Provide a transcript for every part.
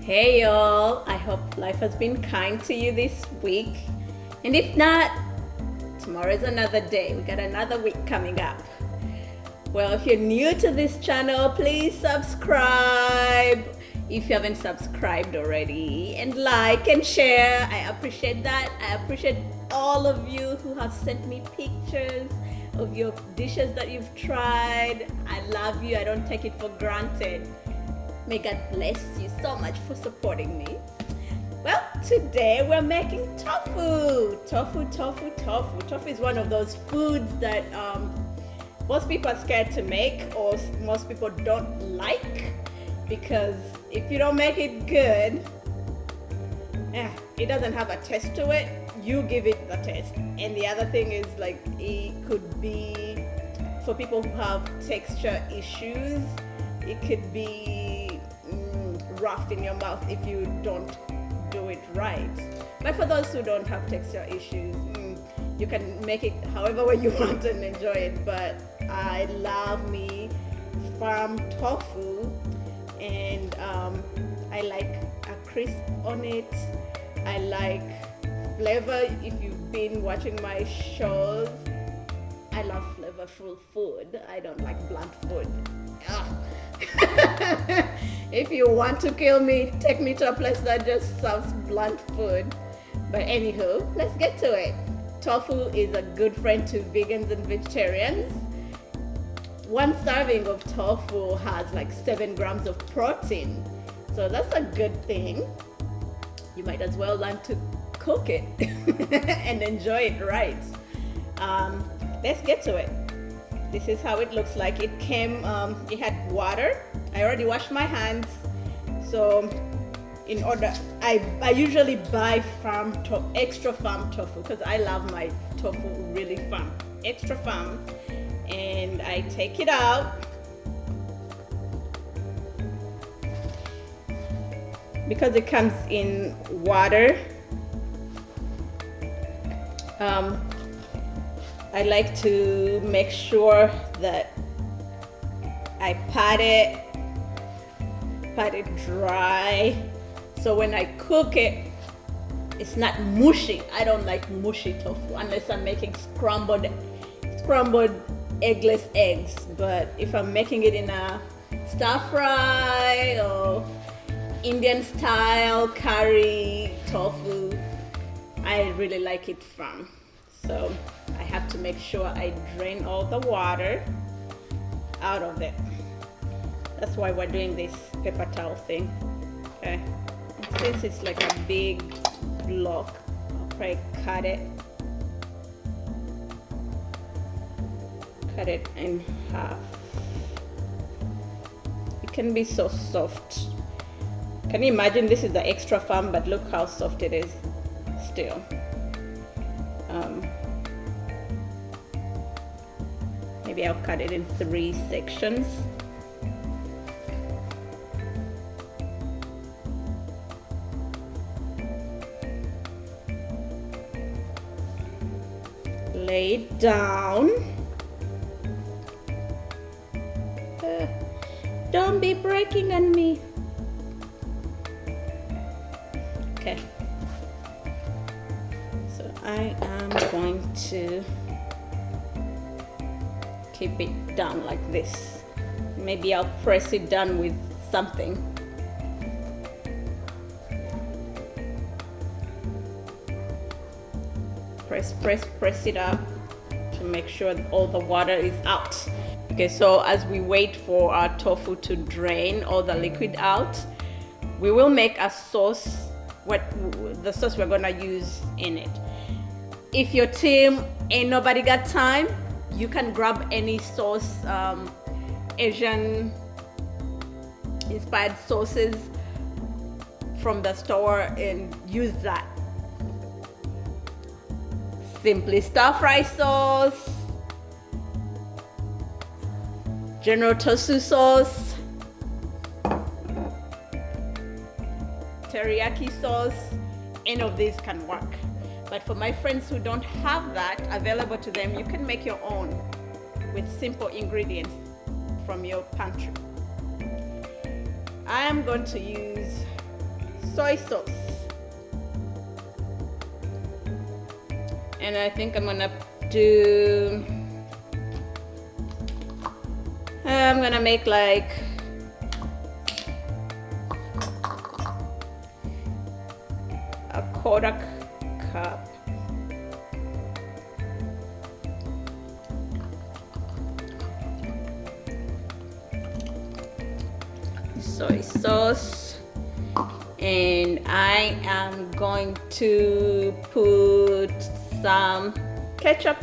Hey y'all, I hope life has been kind to you this week. And if not, tomorrow is another day. We got another week coming up. Well, if you're new to this channel, please subscribe if you haven't subscribed already, and like and share. I appreciate that. I appreciate all of you who have sent me pictures of your dishes that you've tried. I love you. I don't take it for granted. May God bless you so much for supporting me. Well, today we're making tofu. Tofu is one of those foods that most people are scared to make, or most people don't like, because if you don't make it good, it doesn't have a taste to it. You give it the taste. And the other thing is, like, it could be for people who have texture issues. It could be rough in your mouth if you don't do it right. But for those who don't have texture issues, you can make it however way you want and enjoy it. But I love me farm tofu, and I like a crisp on it. I like flavor. If you've been watching my shows, I love flavorful food. I don't like blunt food. If you want to kill me, take me to a place that just serves blunt food. But anywho, let's get to it. Tofu is a good friend to vegans and vegetarians. One serving of tofu has like 7 grams of protein, so that's a good thing. You might as well learn to cook it and enjoy it right. Let's get to it. This is how it looks like. It came, it had water. I already washed my hands. So in order, I usually buy extra farm tofu, because I love my tofu really farm, extra farm. And I take it out. Because it comes in water, I like to make sure that I pat it dry, so when I cook it, it's not mushy. I don't like mushy tofu unless I'm making scrambled eggless eggs. But if I'm making it in a stir fry or Indian style curry tofu, I really like it firm. So I have to make sure I drain all the water out of it. That's why we're doing this paper towel thing. Okay. And since it's like a big block, I'll probably cut it in half. It can be so soft. Can you imagine? This is the extra firm, but look how soft it is still. Maybe I'll cut it in 3 sections. Lay it down. Don't be breaking on me. Okay. So I am going to keep it down like this. Maybe I'll press it down with something. Press it up to make sure all the water is out. Okay, so as we wait for our tofu to drain all the liquid out, we will make a sauce, the sauce we're gonna use in it. If your team ain't nobody got time, you can grab any sauce, Asian inspired sauces from the store, and use that. Simply stir fry sauce, general tofu sauce, teriyaki sauce, any of these can work. But for my friends who don't have that available to them, you can make your own with simple ingredients from your pantry. I am going to use soy sauce. And I think I'm gonna make like a quarter cup. Soy sauce, and I am going to put some ketchup.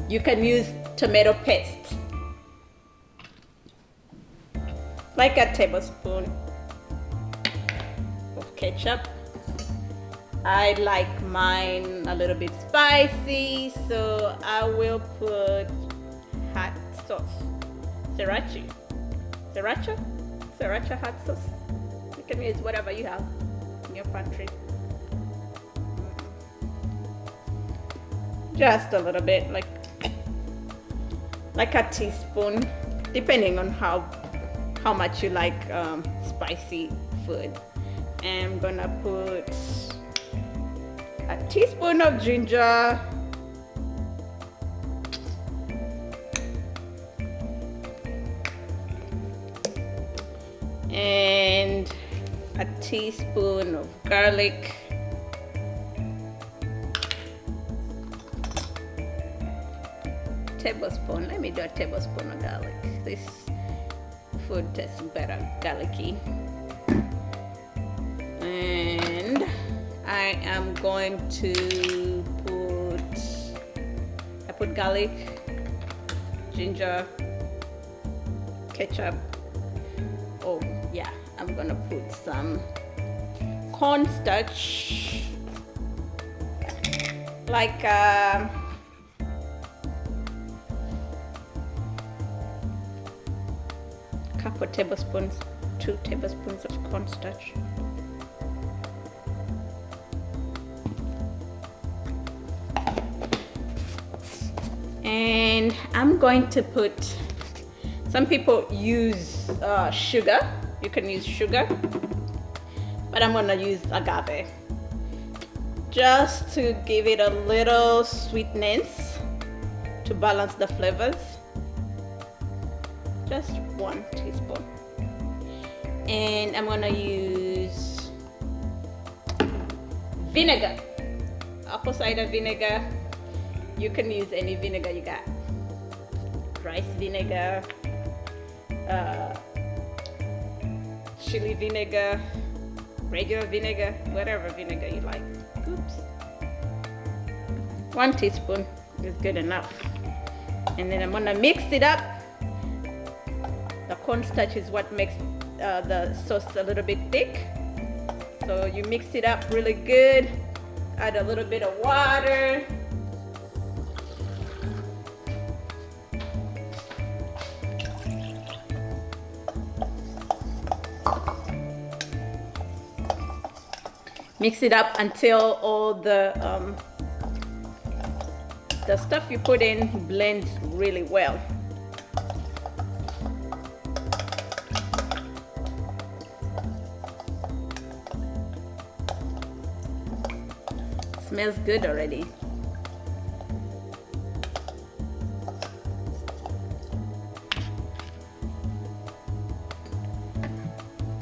You can use tomato paste, like a tablespoon of ketchup. I like mine a little bit spicy, so I will put hot sauce, sriracha hot sauce. You can use whatever you have in your pantry. Just a little bit, like a teaspoon, depending on how much you like spicy food. And I'm gonna put a teaspoon of ginger, and a teaspoon of garlic, tablespoon. Let me do a tablespoon of garlic. This food tastes better garlicky. And I am going to put garlic, ginger, ketchup. Oh yeah, I'm gonna put some cornstarch, like a couple tablespoons, 2 tablespoons of cornstarch. And I'm going to put, some people use sugar. You can use sugar, but I'm gonna use agave just to give it a little sweetness to balance the flavors. Just 1 teaspoon. And I'm gonna use vinegar, apple cider vinegar. You can use any vinegar you got. Rice vinegar, chili vinegar, regular vinegar, whatever vinegar you like. Oops. 1 teaspoon is good enough. And then I'm gonna mix it up. The cornstarch is what makes the sauce a little bit thick. So you mix it up really good. Add a little bit of water. Mix it up until all the stuff you put in blends really well. Smells good already.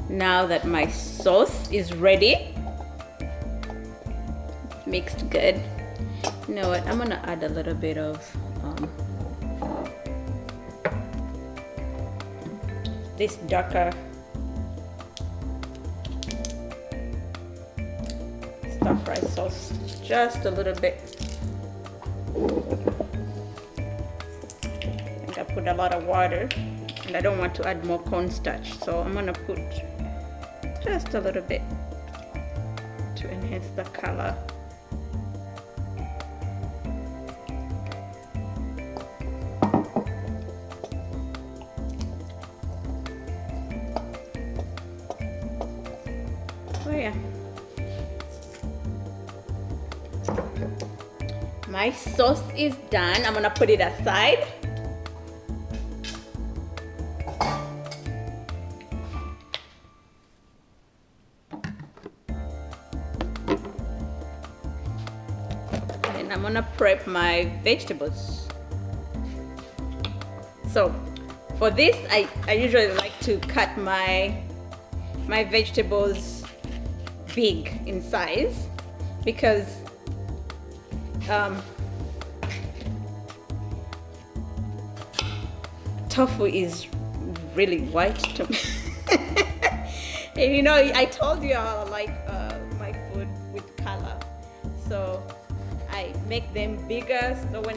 Now that my sauce is ready, mixed good. You know what? I'm gonna add a little bit of this darker stir fry sauce, just a little bit. I think I put a lot of water, and I don't want to add more cornstarch, so I'm gonna put just a little bit to enhance the color. Oh yeah. My sauce is done. I'm gonna put it aside. and I'm gonna prep my vegetables. So for this, I usually like to cut my vegetables big in size because tofu is really white to me. And you know, I told you I like my food with color, so I make them bigger so when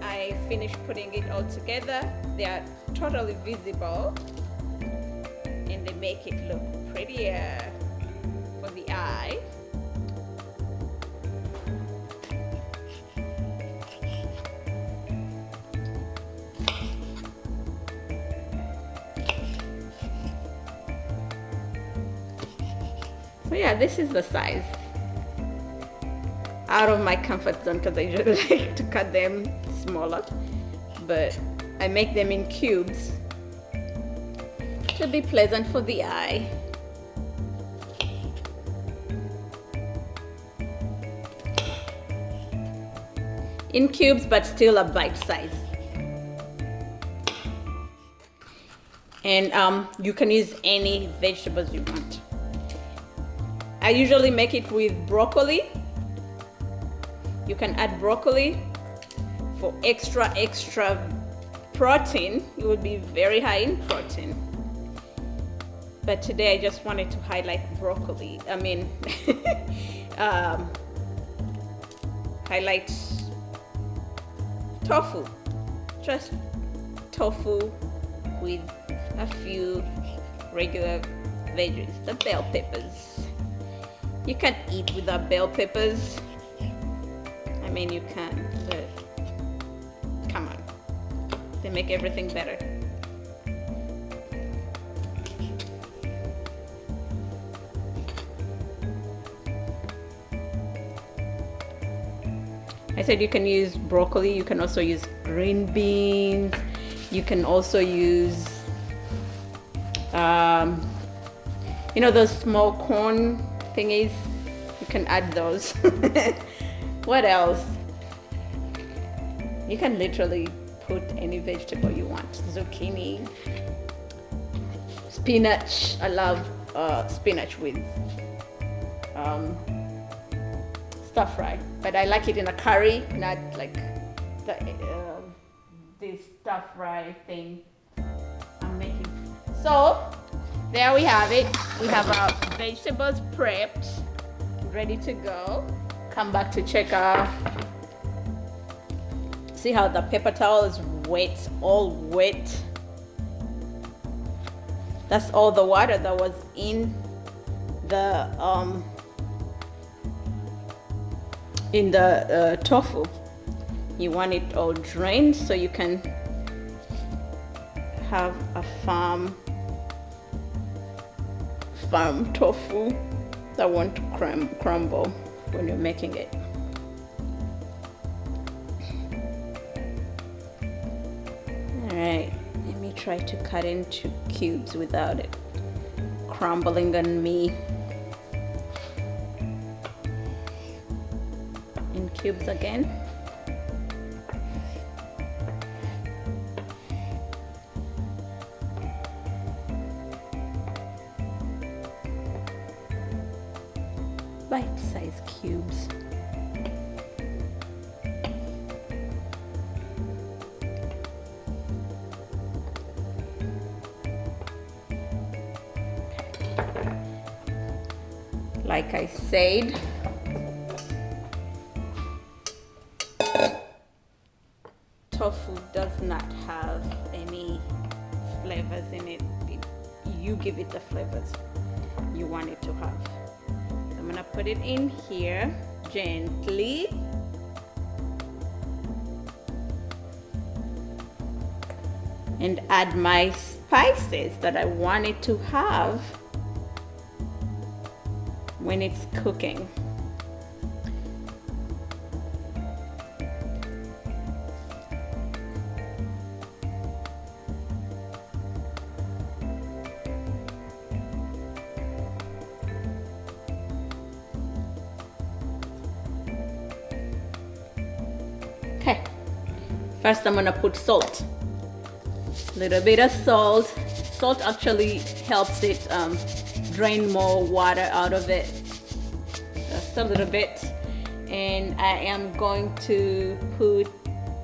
I finish putting it all together, they are totally visible and they make it look prettier for the eye. So yeah, this is the size. Out of my comfort zone because I usually like to cut them smaller, but I make them in cubes to be pleasant for the eye. In cubes, but still a bite size. And you can use any vegetables you want. I usually make it with broccoli. You can add broccoli for extra protein. It would be very high in protein. But today I just wanted to highlight broccoli. I mean, highlight tofu. Just tofu with a few regular veggies, the bell peppers. You can eat without bell peppers. I mean, you can, but come on. They make everything better. I said you can use broccoli, you can also use green beans, you can also use, you know, those small corn thingies, you can add those. What else? You can literally put any vegetable you want. Zucchini, spinach. I love spinach with stir fry, but I like it in a curry, not like this stir fry thing I'm making. So there we have it. We have our vegetables prepped, ready to go. Come back to check our, see how the paper towel is wet, all wet. That's all the water that was in the tofu. You want it all drained so you can have a firm tofu that won't crumble when you're making it. All right, let me try to cut into cubes without it crumbling on me. In cubes again. Bite-sized cubes. Like I said, tofu does not have any flavors in it. You give it the flavors you want it to have. I'm gonna put it in here gently. And add my spices that I want it to have when it's cooking. First, I'm gonna put salt. A little bit of salt. Salt actually helps it drain more water out of it. Just a little bit. And I am going to put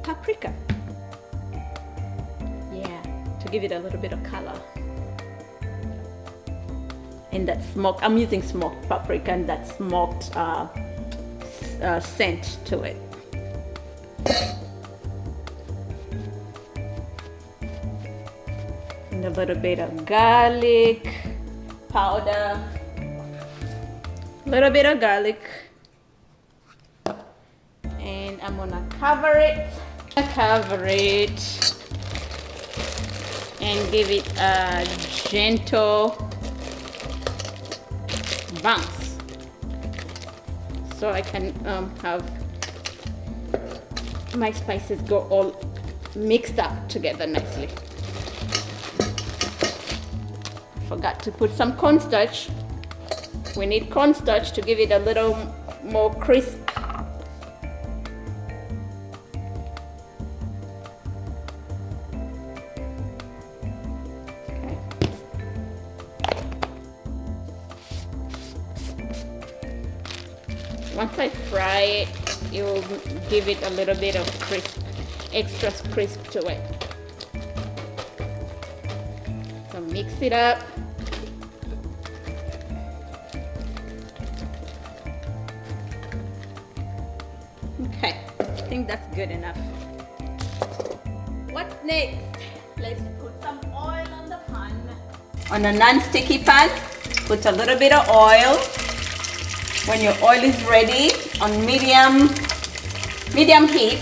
paprika. Yeah, to give it a little bit of color. And that smoked, I'm using smoked paprika and that smoked scent to it. And a little bit of garlic powder. A little bit of garlic. And I'm gonna cover it. And give it a gentle bounce, so I can have my spices go all mixed up together nicely. Forgot to put some cornstarch. We need cornstarch to give it a little more crisp. Once I fry it, it will give it a little bit of crisp, extra crisp to it. So mix it up. Okay, I think that's good enough. What's next? Let's put some oil on the pan. On a non-sticky pan, put a little bit of oil. When your oil is ready, on medium heat,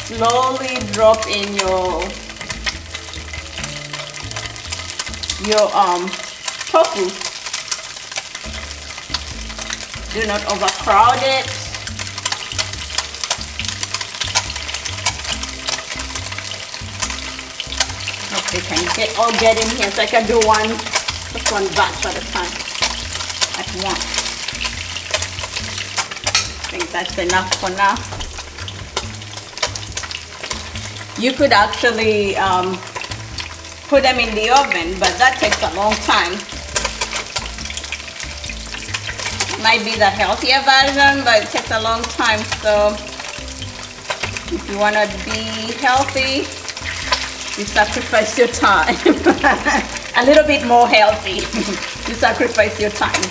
slowly drop in your tofu. Do not overcrowd it. Hope they can all get in here, so I can do just one batch at a time. At once. I think that's enough for now. You could actually put them in the oven, but that takes a long time. Might be the healthier version, but it takes a long time. So if you want to be healthy, you sacrifice your time. A little bit more healthy. You sacrifice your time.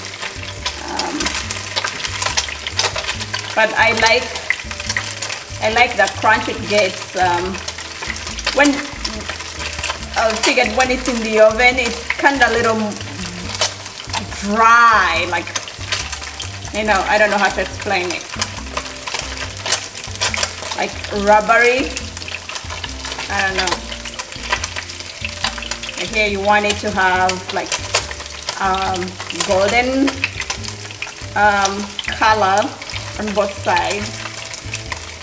But I like the crunch it gets. When I figured when it's in the oven, it's kind of a little dry, like, you know, I don't know how to explain it. Like rubbery. I don't know. And here you want it to have like golden color on both sides.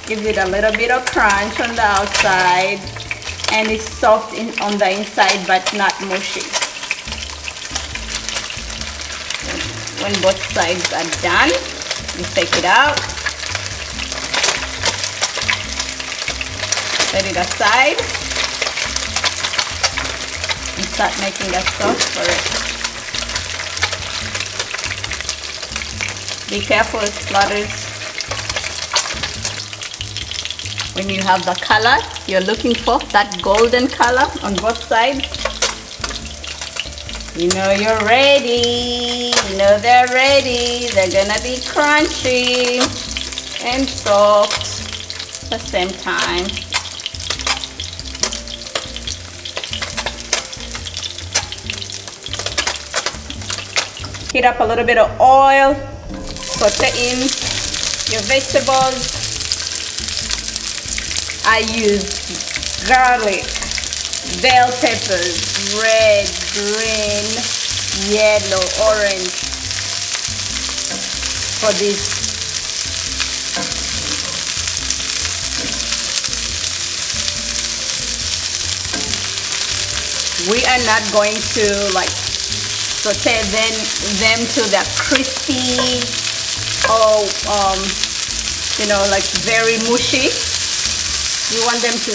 Gives it a little bit of crunch on the outside, and it's soft on the inside but not mushy. When both sides are done, you take it out, set it aside, and start making a sauce for it. Be careful, it splatters. When you have the color you're looking for, that golden color on both sides, you know you're ready. You know they're ready. They're gonna be crunchy and soft at the same time. Heat up a little bit of oil. Saute in your vegetables. I use garlic, bell peppers, red, green, yellow, orange for this. We are not going to like saute them to the crispy or you know, like very mushy. We want them to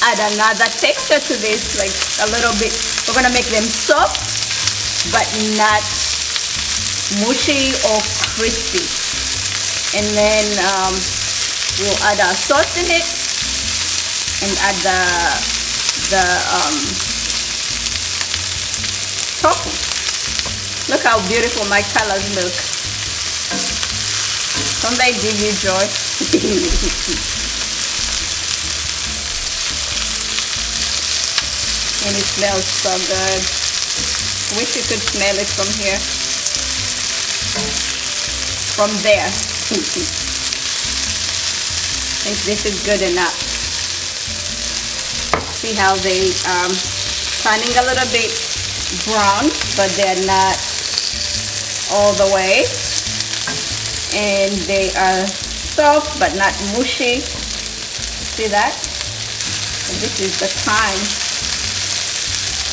add another texture to this, like a little bit. We're gonna make them soft, but not mushy or crispy. And then we'll add our sauce in it and add the tofu. Look how beautiful my colors look. Don't they give you joy? And it smells so good. Wish you could smell it from here. From there. I think this is good enough. See how they turning a little bit brown, but they're not all the way. And they are soft but not mushy. See that? And this is the time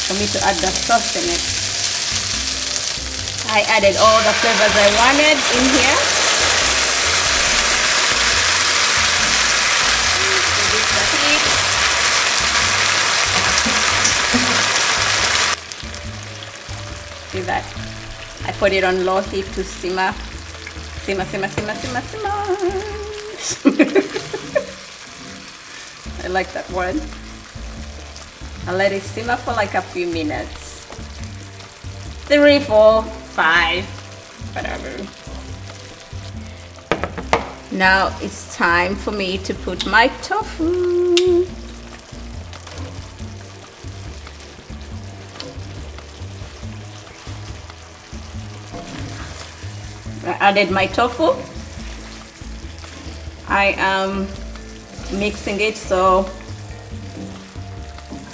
for me to add the sauce in it. I added all the flavors I wanted in here. Reduce the heat. See that? I put it on low heat to simmer. Simmer, simmer, simmer, simmer, simmer. I like that word. I'll let it simmer for like a few minutes. 3, 4, 5, whatever. Now it's time for me to put my tofu. I added my tofu. I am mixing it so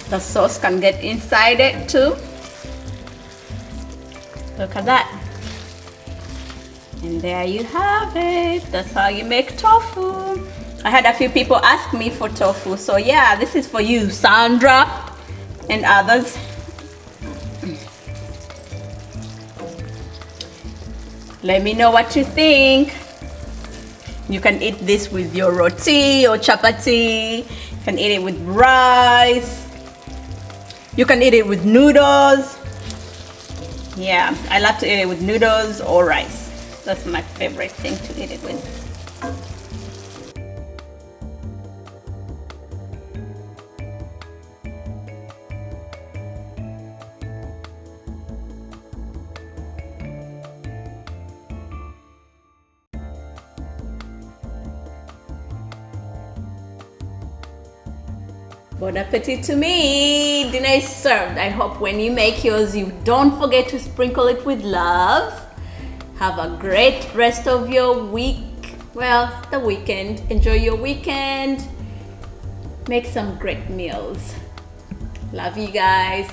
the sauce can get inside it too. Look at that. And there you have it. That's how you make tofu. I had a few people ask me for tofu. So yeah, this is for you, Sandra and others. Let me know what you think. You can eat this with your roti or chapati. You can eat it with rice. You can eat it with noodles. Yeah, I love to eat it with noodles or rice. That's my favorite thing to eat it with. Bon appetit to me! Dinner is served. I hope when you make yours, you don't forget to sprinkle it with love. Have a great rest of your week. Well, the weekend. Enjoy your weekend. Make some great meals. Love you guys.